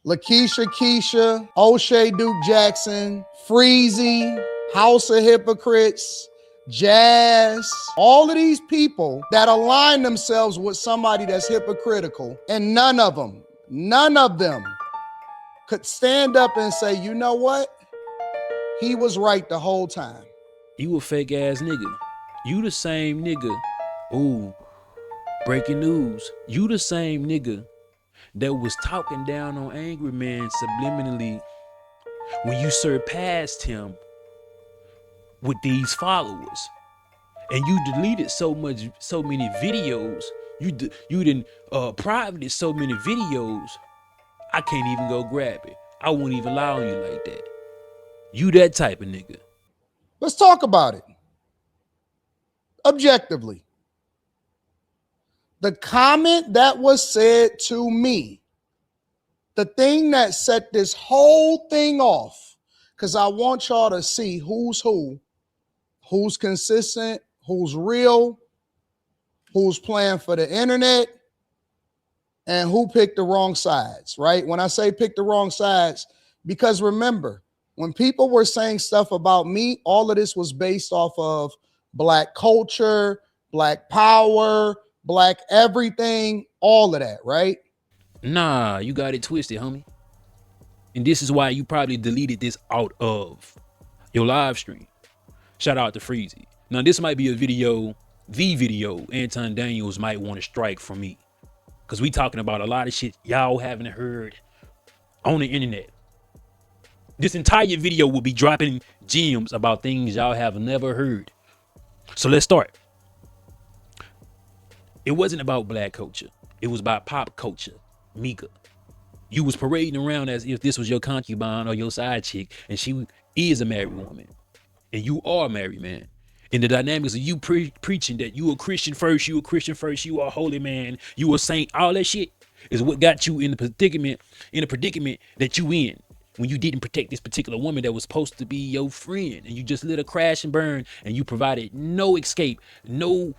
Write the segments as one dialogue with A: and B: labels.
A: Lakeisha Keisha, Oshay Duke Jackson, Freezy, House of Hypocrites, Jazz, all of these people that align themselves with somebody that's hypocritical, and none of them could stand up and say, you know what? He was right the whole time.
B: You a fake ass nigga. You the same nigga. Ooh, breaking news. You the same nigga that was talking down on Angry Man subliminally when you surpassed him with these followers. And you deleted so many videos. You didn't privated so many videos. I can't even go grab it. I won't even lie on you like that. You that type of nigga.
A: Let's talk about it. Objectively. The comment that was said to me, the thing that set this whole thing off, because I want y'all to see who's who, who's consistent, who's real, who's playing for the internet, and who picked the wrong sides, right? When I say pick the wrong sides, because remember, when people were saying stuff about me, all of this was based off of Black culture, Black power, Black everything, all of that, right?
B: Nah, you got it twisted, homie. And this is why you probably deleted this out of your live stream. Shout out to Freezy. Now, this might be the video Anton Daniels might want to strike from me. Because we talking about a lot of shit y'all haven't heard on the internet. This entire video will be dropping gems about things y'all have never heard. So let's start. It wasn't about Black culture. It was about pop culture. Micca. You was parading around as if this was your concubine or your side chick, and she is a married woman. And you are a married man. And the dynamics of you preaching that you a Christian first, you a holy man, you a saint, all that shit is what got you in the predicament that you in when you didn't protect this particular woman that was supposed to be your friend, and you just let her crash and burn, and you provided no escape, no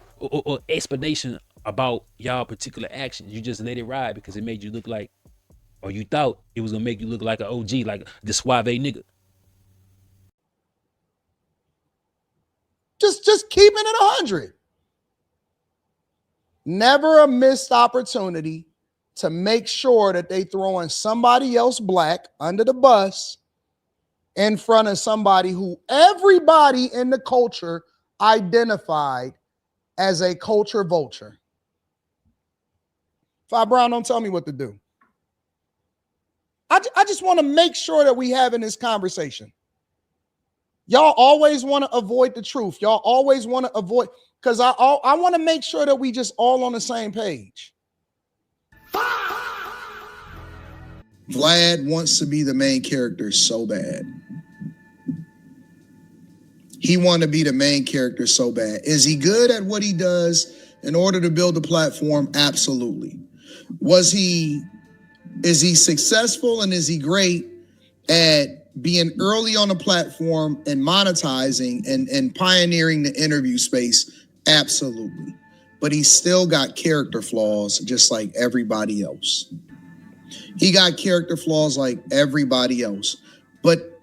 B: explanation about y'all particular actions. You just let it ride because it made you look like, or you thought it was gonna make you look like an OG, like the suave nigga.
A: Just keeping it 100. Never a missed opportunity to make sure that they throwing somebody else Black under the bus in front of somebody who everybody in the culture identified as a culture vulture. Fi Brown, don't tell me what to do. I just want to make sure that we having this conversation. Y'all always want to avoid the truth. Y'all always want to avoid, because I want to make sure that we just all on the same page.
C: Vlad wants to be the main character so bad. He wanted to be the main character so bad. Is he good at what he does in order to build a platform? Absolutely. Is he successful, and is he great at being early on the platform and monetizing and pioneering the interview space? Absolutely. But he's still got character flaws just like everybody else. He got character flaws like everybody else. But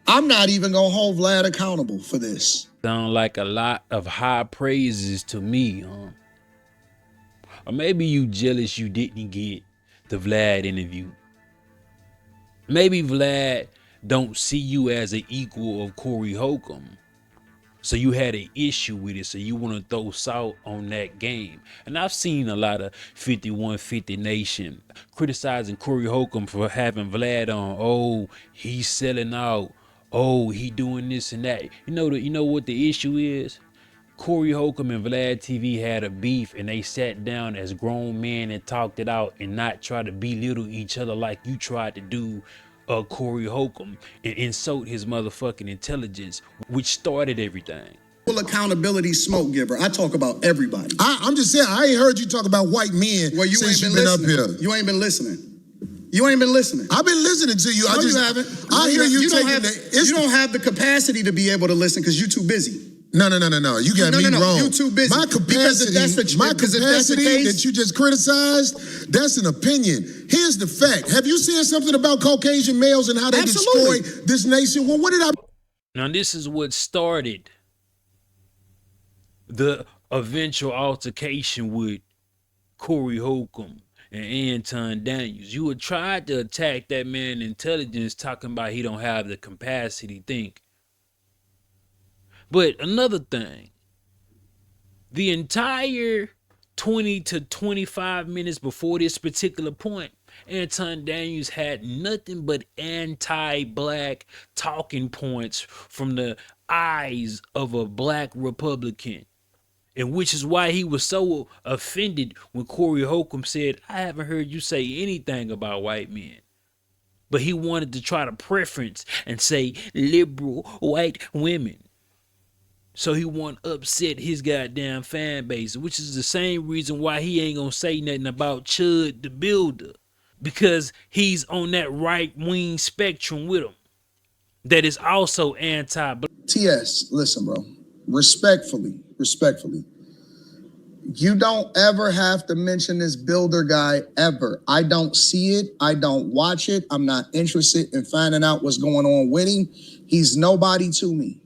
C: I'm not even going to hold Vlad accountable for this.
B: Sound like a lot of high praises to me, huh? Or maybe you jealous you didn't get the Vlad interview. Maybe Vlad don't see you as an equal of Corey Holcomb. So you had an issue with it, so you want to throw salt on that game. And I've seen a lot of 5150 Nation criticizing Corey Holcomb for having Vlad on. Oh, he's selling out. Oh, he doing this and that. You know what the issue is? Corey Holcomb and Vlad TV had a beef, and they sat down as grown men and talked it out, and not try to belittle each other like you tried to do Corey Holcomb and insult his motherfucking intelligence, which started everything.
C: Full accountability smoke giver. I talk about everybody.
D: I'm just saying, I ain't heard you talk about white men since you've been up here.
C: You ain't been listening. You ain't been listening.
D: I've been listening to you.
C: No, you haven't.
D: I hear you
C: don't
D: taking
C: have,
D: the...
C: You don't have the capacity to be able to listen because you're too busy.
D: No. You got me wrong.
C: You too busy.
D: My capacity that you just criticized, that's an opinion. Here's the fact. Have you seen something about Caucasian males and how they destroy this nation? Well, what did I...
B: Now, this is what started the eventual altercation with Corey Holcomb and Anton Daniels. You had tried to attack that man intelligence, talking about he don't have the capacity to think. But another thing, the entire 20 to 25 minutes before this particular point, Anton Daniels had nothing but anti-black talking points from the eyes of a black Republican. And which is why he was so offended when Corey Holcomb said, I haven't heard you say anything about white men. But he wanted to try to preference and say liberal white women. So he want to upset his goddamn fan base, which is the same reason why he ain't gonna say nothing about Chud the Builder, because he's on that right-wing spectrum with him that is also anti-black.
C: TS, listen, bro. Respectfully, you don't ever have to mention this Builder guy ever. I don't see it. I don't watch it. I'm not interested in finding out what's going on with him. He's nobody to me.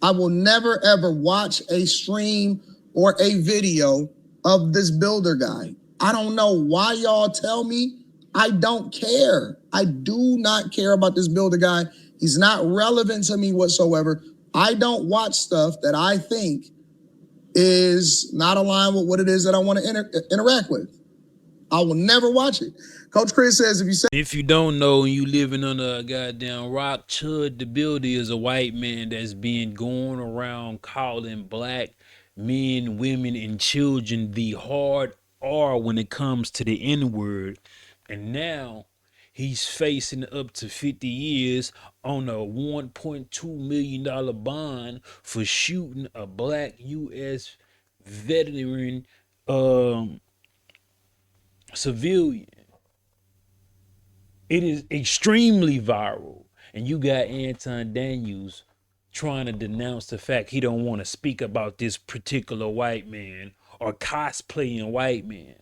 C: I will never, ever watch a stream or a video of this Builder guy. I don't know why y'all tell me. I don't care. I do not care about this Builder guy. He's not relevant to me whatsoever. I don't watch stuff that I think is not aligned with what it is that I want to interact with. I will never watch it. Coach Chris says
B: if you don't know and you living under a goddamn rock, Chud the Builder is a white man that's been going around calling black men, women, and children the hard R when it comes to the N-word. And now he's facing up to 50 years on a $1.2 million bond for shooting a black U.S. veteran civilian. It is extremely viral. And you got Anton Daniels trying to denounce the fact he don't want to speak about this particular white man or cosplaying white man.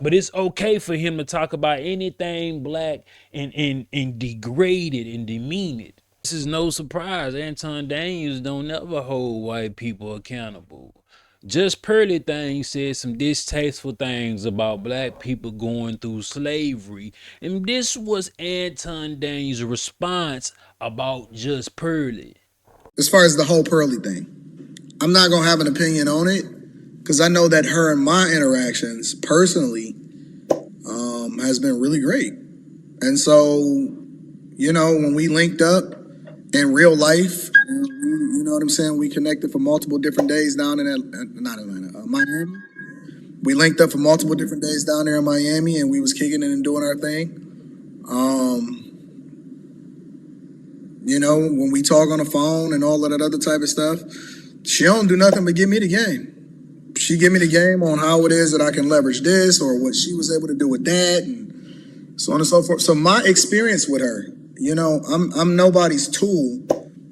B: But it's okay for him to talk about anything black and degraded and demeaned. This is no surprise. Anton Daniels don't ever hold white people accountable. JustPearlyThings said some distasteful things about black people going through slavery. And this was Anton Daniels' response about Just Pearly.
C: as far as the whole Pearly thing, I'm not going to have an opinion on it because I know that her and my interactions personally has been really great. And so, you know, when we linked up in real life, you know what I'm saying? We connected for multiple different days down in Miami. We linked up for multiple different days down there in Miami, and we was kicking it and doing our thing. You know, when we talk on the phone and all of that other type of stuff, she don't do nothing but give me the game. She give me the game on how it is that I can leverage this or what she was able to do with that and so on and so forth. So my experience with her, you know, I'm nobody's tool,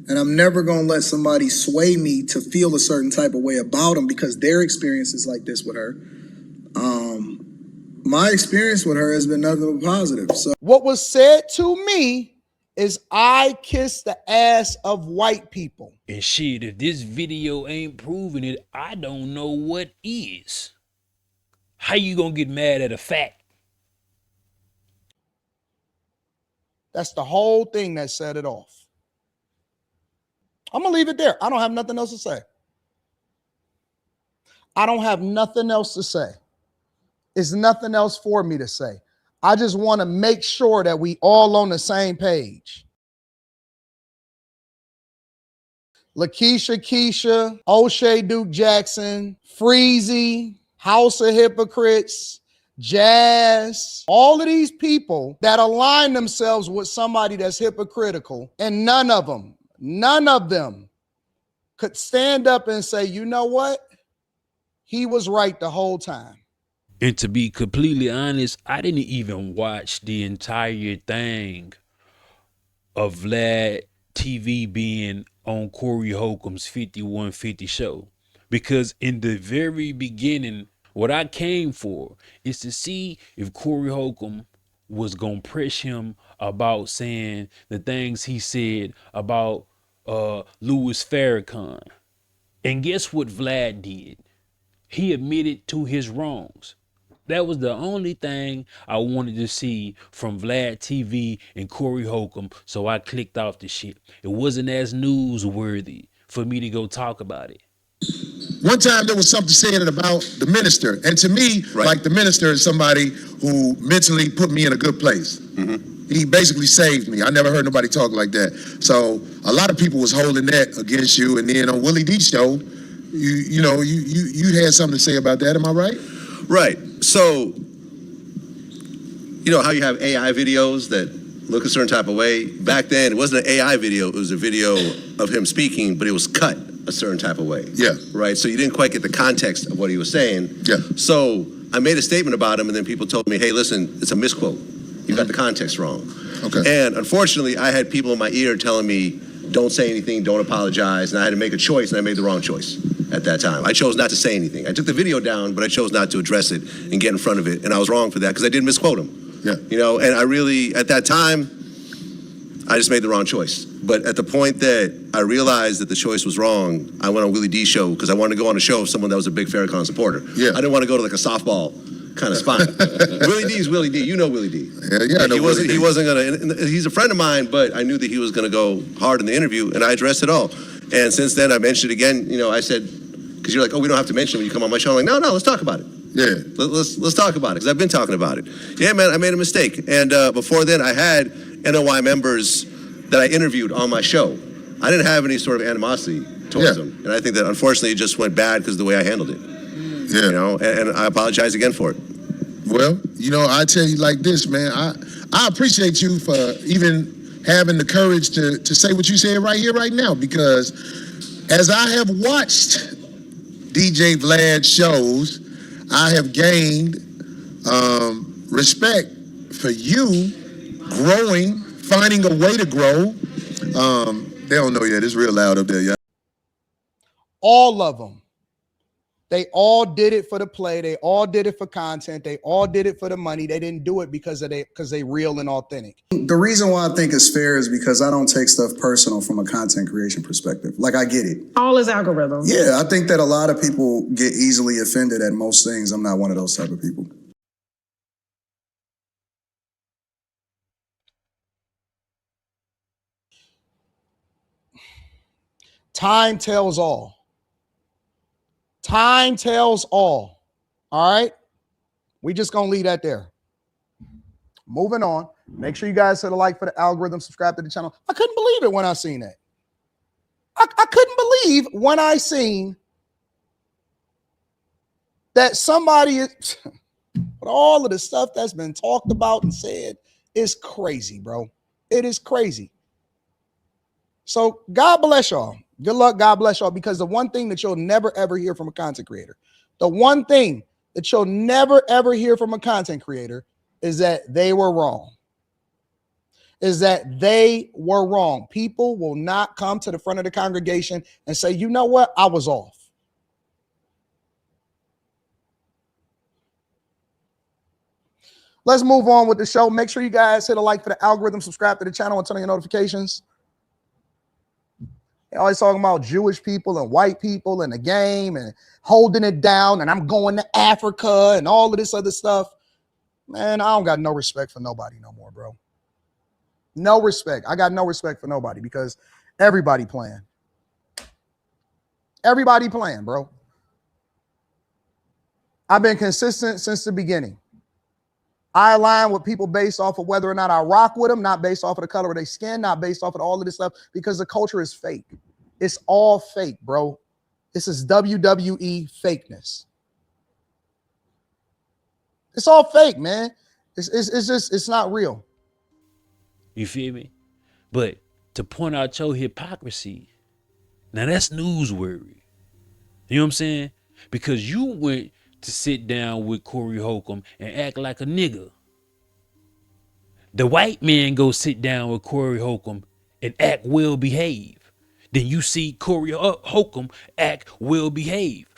C: and I'm never going to let somebody sway me to feel a certain type of way about them because their experience is like this with her. My experience with her has been nothing but positive. So
A: what was said to me is I kiss the ass of white people.
B: And shit, if this video ain't proving it, I don't know what is. How you gonna get mad at a fact?
A: That's the whole thing that set it off. I'm gonna leave it there. I don't have nothing else to say. I don't have nothing else to say. It's nothing else for me to say. I just want to make sure that we all on the same page. Lakeisha, Keisha, Oshay Duke Jackson, Freezy, House of Hypocrites, Jazz, all of these people that align themselves with somebody that's hypocritical, and none of them could stand up and say, you know what? He was right the whole time.
B: And to be completely honest, I didn't even watch the entire thing of Vlad TV being on Corey Holcomb's 5150 show. Because in the very beginning, what I came for is to see if Corey Holcomb was going to press him about saying the things he said about Louis Farrakhan. And guess what Vlad did? He admitted to his wrongs. That was the only thing I wanted to see from Vlad TV and Corey Holcomb, so I clicked off the shit. It wasn't as newsworthy for me to go talk about it.
D: One time there was something said about the minister, and to me, like the minister is somebody who mentally put me in a good place. He basically saved me. I never heard nobody talk like that. So a lot of people was holding that against you, and then on Willie D's show, you had something to say about that. Am I right?
E: Right. So, you know how you have AI videos that look a certain type of way? Back then, it wasn't an AI video. It was a video of him speaking, but it was cut a certain type of way.
D: Yeah.
E: Right? So you didn't quite get the context of what he was saying.
D: Yeah.
E: So I made a statement about him, and then people told me, hey, listen, it's a misquote. You got the context wrong.
D: Okay.
E: And unfortunately, I had people in my ear telling me, don't say anything, don't apologize, and I had to make a choice, and I made the wrong choice at that time. I chose not to say anything. I took the video down, but I chose not to address it and get in front of it, and I was wrong for that because I did misquote him.
D: Yeah.
E: You know, and I really, at that time, I just made the wrong choice. But at the point that I realized that the choice was wrong, I went on Willie D's show because I wanted to go on a show of someone that was a big Farrakhan supporter.
D: Yeah.
E: I didn't want to go to like a softball kind of spot. Willie D is Willie D. You know Willie D.
D: Yeah, I know Willie D.
E: He wasn't gonna. He's a friend of mine, but I knew that he was gonna go hard in the interview, and I addressed it all. And since then, I mentioned it again. You know, I said, because you're like, oh, we don't have to mention it when you come on my show. I'm like, no, let's talk about it.
D: Yeah.
E: Let's talk about it because I've been talking about it. Yeah, man, I made a mistake, and before then, I had NOI members that I interviewed on my show. I didn't have any sort of animosity towards them, and I think that unfortunately it just went bad because of the way I handled it.
D: Yeah.
E: You know, and I apologize again for it.
D: Well, you know, I tell you like this, man. I appreciate you for even having the courage to say what you said right here, right now, because as I have watched DJ Vlad shows, I have gained respect for you growing, finding a way to grow. They don't know yet. It's real loud up there, yeah.
A: All of them. They all did it for the play. They all did it for content. They all did it for the money. They didn't do it because they real and authentic.
F: The reason why I think it's fair is because I don't take stuff personal from a content creation perspective. Like, I get it.
G: All is algorithm.
F: Yeah, I think that a lot of people get easily offended at most things. I'm not one of those type of people.
A: Time tells all. Time tells all. All right. We just gonna leave that there. Moving on. Make sure you guys hit a like for the algorithm, subscribe to the channel. I couldn't believe it when I seen that. I couldn't believe when I seen that somebody is but all of the stuff that's been talked about and said is crazy, bro. It is crazy. So God bless y'all. Good luck. God bless y'all. Because the one thing that you'll never, ever hear from a content creator, the one thing that you'll never, ever hear from a content creator is that they were wrong. Is that they were wrong. People will not come to the front of the congregation and say, you know what? I was off. Let's move on with the show. Make sure you guys hit a like for the algorithm, subscribe to the channel, and turn on your notifications. They're always talking about Jewish people and white people and the game and holding it down, and I'm going to Africa and all of this other stuff. Man, I don't got no respect for nobody no more, bro. No respect. I got no respect for nobody because everybody playing. Everybody playing, bro. I've been consistent since the beginning. I align with people based off of whether or not I rock with them, not based off of the color of their skin, not based off of all of this stuff, because the culture is fake. It's all fake, bro. This is WWE fakeness. It's all fake, man. It's not real.
B: You feel me? But to point out your hypocrisy, now that's newsworthy. You know what I'm saying? Because you went to sit down with Corey Holcomb and act like a nigga. The white man go sit down with Corey Holcomb and act well behaved. Then you see Corey Holcomb act well behaved.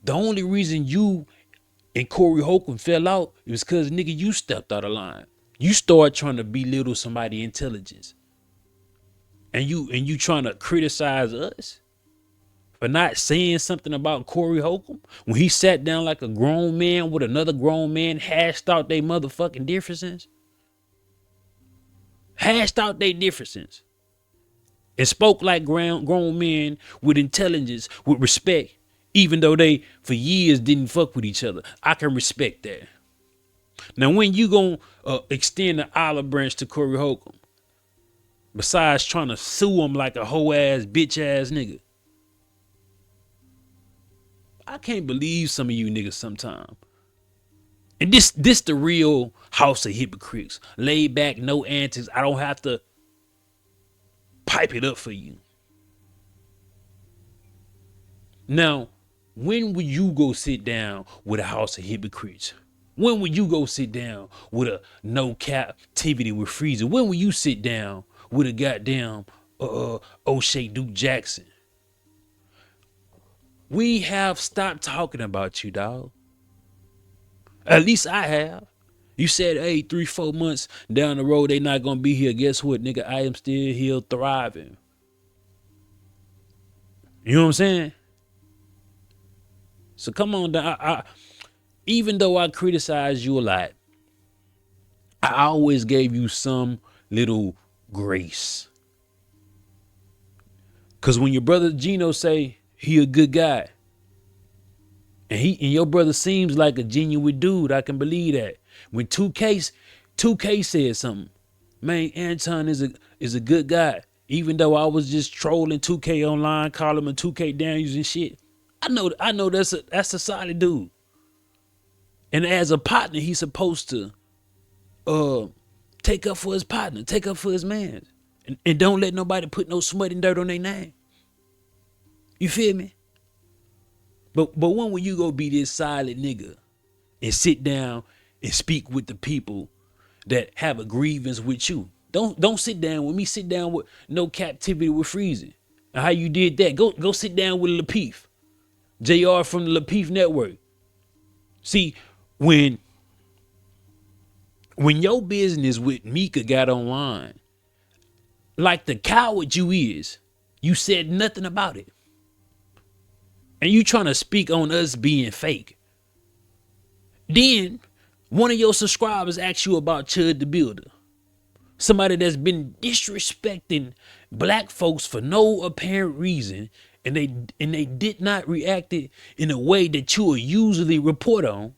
B: The only reason you and Corey Holcomb fell out is because, nigga, you stepped out of line. You start trying to belittle somebody's intelligence. And you trying to criticize us for not saying something about Corey Holcomb when he sat down like a grown man with another grown man, hashed out their motherfucking differences. Hashed out their differences. And spoke like grown men with intelligence, with respect, even though they for years didn't fuck with each other. I can respect that. Now, when you gonna extend the olive branch to Corey Holcomb, besides trying to sue him like a hoe ass bitch ass nigga, I can't believe some of you niggas sometimes. And this the real house of hypocrites. Laid back, no antics. I don't have to pipe it up for you. Now, when will you go sit down with a house of hypocrites? When will you go sit down with a no captivity with Freezy? When will you sit down with a goddamn Oshay Duke Jackson? We have stopped talking about you, dog. At least I have. You said, hey, 3-4 months down the road, they not gonna be here. Guess what, nigga? I am still here thriving. You know what I'm saying? So come on down. I even though I criticize you a lot, I always gave you some little grace. Cause when your brother Gino say he a good guy, and your brother seems like a genuine dude, I can believe that. When 2K said something, man, Anton is a good guy. Even though I was just trolling 2K online, calling him 2K Daniels and shit. I know that's a solid dude. And as a partner, he's supposed to take up for his partner, take up for his man. And don't let nobody put no smut and dirt on their name. You feel me? But when will you go be this silent nigga and sit down and speak with the people that have a grievance with you? Don't sit down with me. Sit down with no captivity with Freezy. And how you did that? Go sit down with Lapeef, JR from the Lapeef Network. See, when your business with Micca got online, like the coward you is, you said nothing about it. And you trying to speak on us being fake. Then one of your subscribers asked you about Chud the Builder. Somebody that's been disrespecting black folks for no apparent reason, and they did not react it in a way that you will usually report on.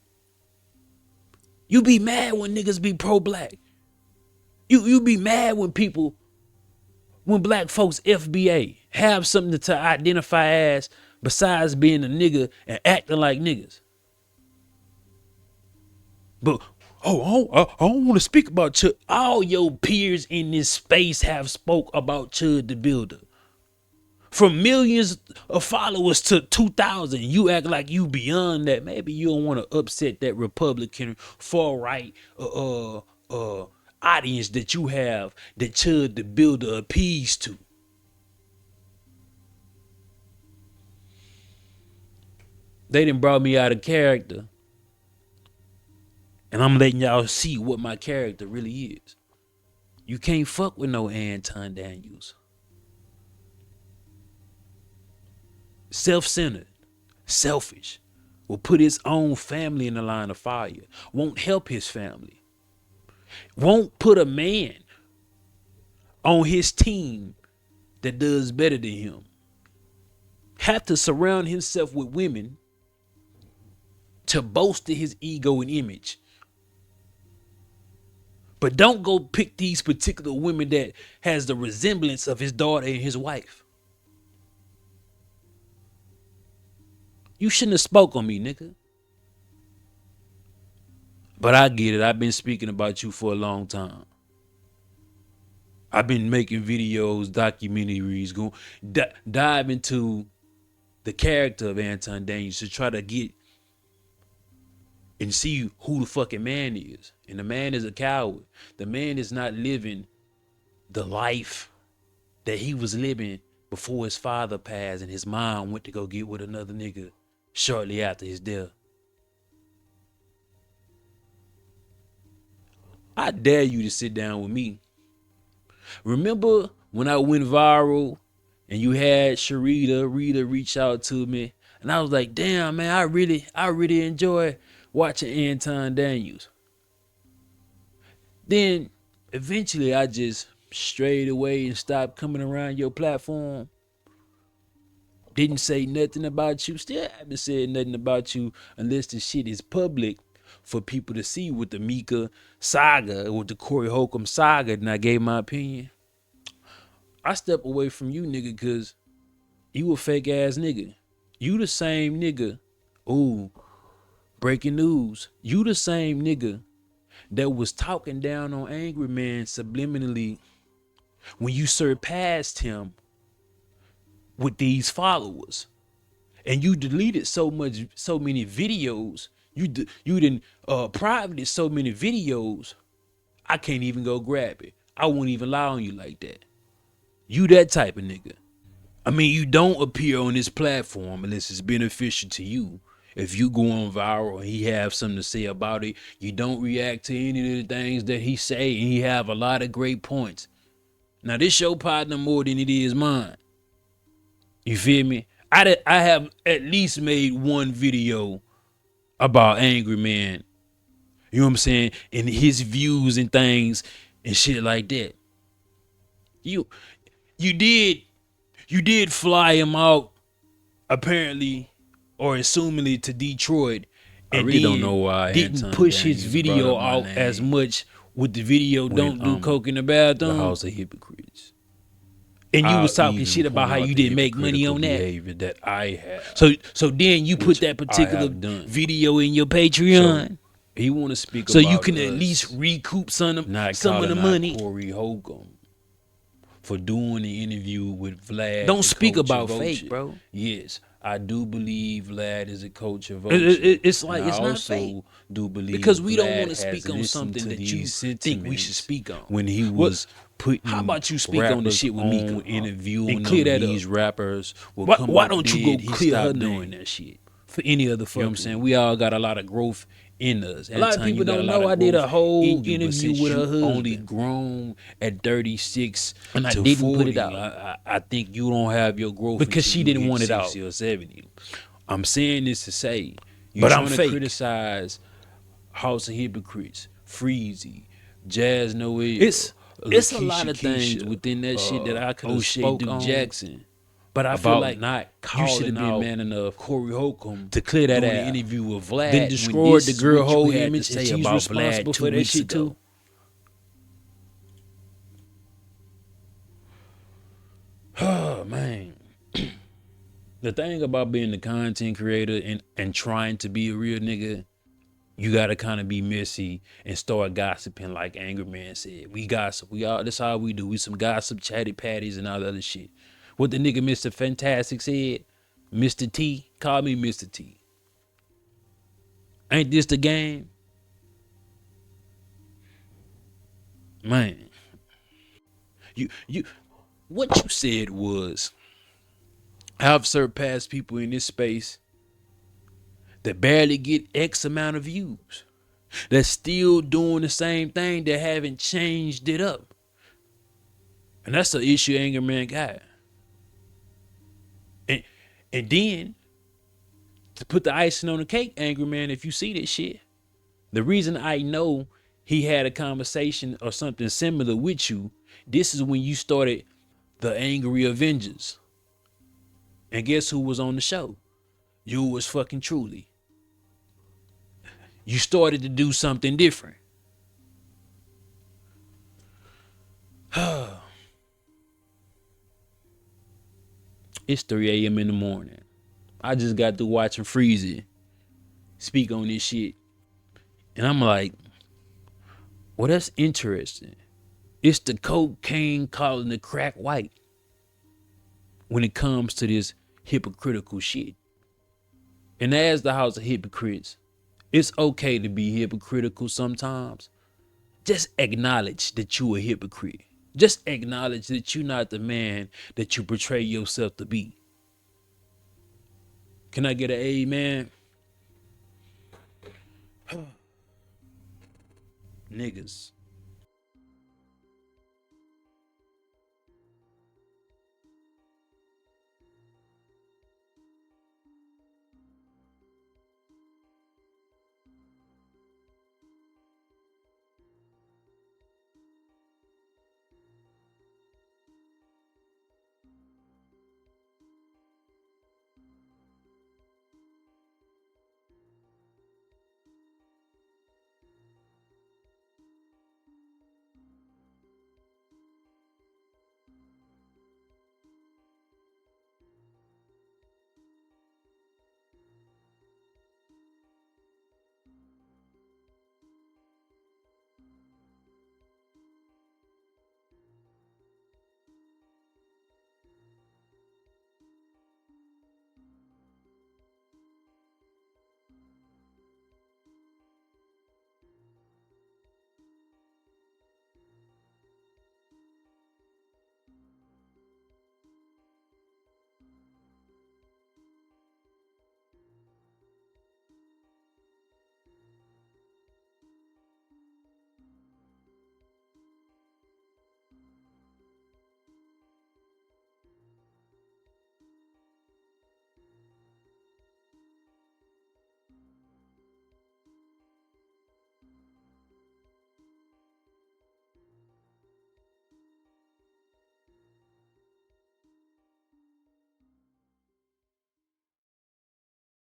B: You be mad when niggas be pro-black. You be mad when black folks FBA have something to identify as besides being a nigga and acting like niggas. But I don't want to speak about Chud. All your peers in this space have spoke about Chud the Builder. From millions of followers to 2,000, you act like you beyond that. Maybe you don't want to upset that Republican far right audience that you have that Chud the Builder appease to. They done brought me out of character. And I'm letting y'all see what my character really is. You can't fuck with no Anton Daniels. Self-centered, selfish, will put his own family in the line of fire, won't help his family, won't put a man on his team that does better than him, have to surround himself with women to bolster his ego and image. But don't go pick these particular women that has the resemblance of his daughter and his wife. You shouldn't have spoke on me, nigga. But I get it. I've been speaking about you for a long time. I've been making videos, documentaries, dive into the character of Anton Daniels to try to get and see who the fucking man is. And the man is a coward. The man is not living the life that he was living before his father passed and his mom went to go get with another nigga shortly after his death. I dare you to sit down with me. Remember when I went viral and you had Rita reach out to me, and I was like, damn man, I really enjoy watching Anton Daniels. Then eventually I just strayed away and stopped coming around your platform. Didn't say nothing about you. Still haven't said nothing about you unless the shit is public for people to see with the Micca saga, with the Corey Holcomb saga, and I gave my opinion. I step away from you, nigga, because you a fake ass nigga. You the same nigga. Ooh, breaking news. You the same nigga that was talking down on Angry Man subliminally when you surpassed him with these followers. And you deleted so many videos. You didn't privated so many videos. I can't even go grab it. I won't even lie on you like that. You that type of nigga. I mean, you don't appear on this platform unless it's beneficial to you. If you go on viral and he have something to say about it, you don't react to any of the things that he say, and he have a lot of great points. Now, this your partner more than it is mine. You feel me? I have at least made one video about Angry Man. You know what I'm saying? And his views and things and shit like that. You did fly him out, apparently, or assumingly, to Detroit. And I really don't know why didn't push his video out as much with the video Don't Do Coke in the Bathroom. The House of Hypocrites. And you was talking shit about how you didn't make money on that. Behavior that I have. So then you put that particular video in your Patreon. So he want to speak so about you can at least recoup some of the money. Corey Holcomb for doing the interview with Vlad. Don't speak about fake, bro. Yes, I do believe Vlad is a coach of It's like it's not fake. Do believe because we don't want to speak on something that you think we should speak on. When he was putting, how about you speak on the shit with Micca? Interviewing and clear that these rappers. Why don't you go clear her doing that shit for any other? You know what I'm saying? We all got a lot of growth in us. A lot of people don't know I did a whole interview with her husband. Only grown at 36 and I didn't 40, put it out. I think you don't have your growth because she didn't want it out. Or 70. I'm saying this to say, you're trying to criticize House of Hypocrites, Freezy, Jazz Noel. It's a lot of things within that shit that I could have Oshay Duke Jackson. But I feel like not you should have been man enough, Corey Holcomb, to clear that out. Interview with Vlad, then destroyed the girl whole image, and she's responsible for that shit too. Oh man, the thing about being the content creator and trying to be a real nigga, you gotta kind of be messy and start gossiping, like Angry Man said. We gossip. We all. That's how we do. We some gossip, chatty patties, and all that other shit. What the nigga Mr. Fantastic said, Mr. T, call me Mr. T. Ain't this the game? Man. What you said was, I've surpassed people in this space that barely get X amount of views. That's still doing the same thing, that haven't changed it up. And that's the issue Angry Man got. And then, to put the icing on the cake, Angry Man, if you see this shit, the reason I know he had a conversation or something similar with you, this is when you started the Angry Avengers. And guess who was on the show? You was fucking Truly. You started to do something different. It's 3 a.m. in the morning. I just got through watching Freezy speak on this shit. And I'm like, well, that's interesting. It's the cocaine calling the crack white when it comes to this hypocritical shit. And as the House of Hypocrites, it's okay to be hypocritical sometimes. Just acknowledge that you a hypocrite. Just acknowledge that you're not the man that you portray yourself to be. Can I get an amen? Niggas.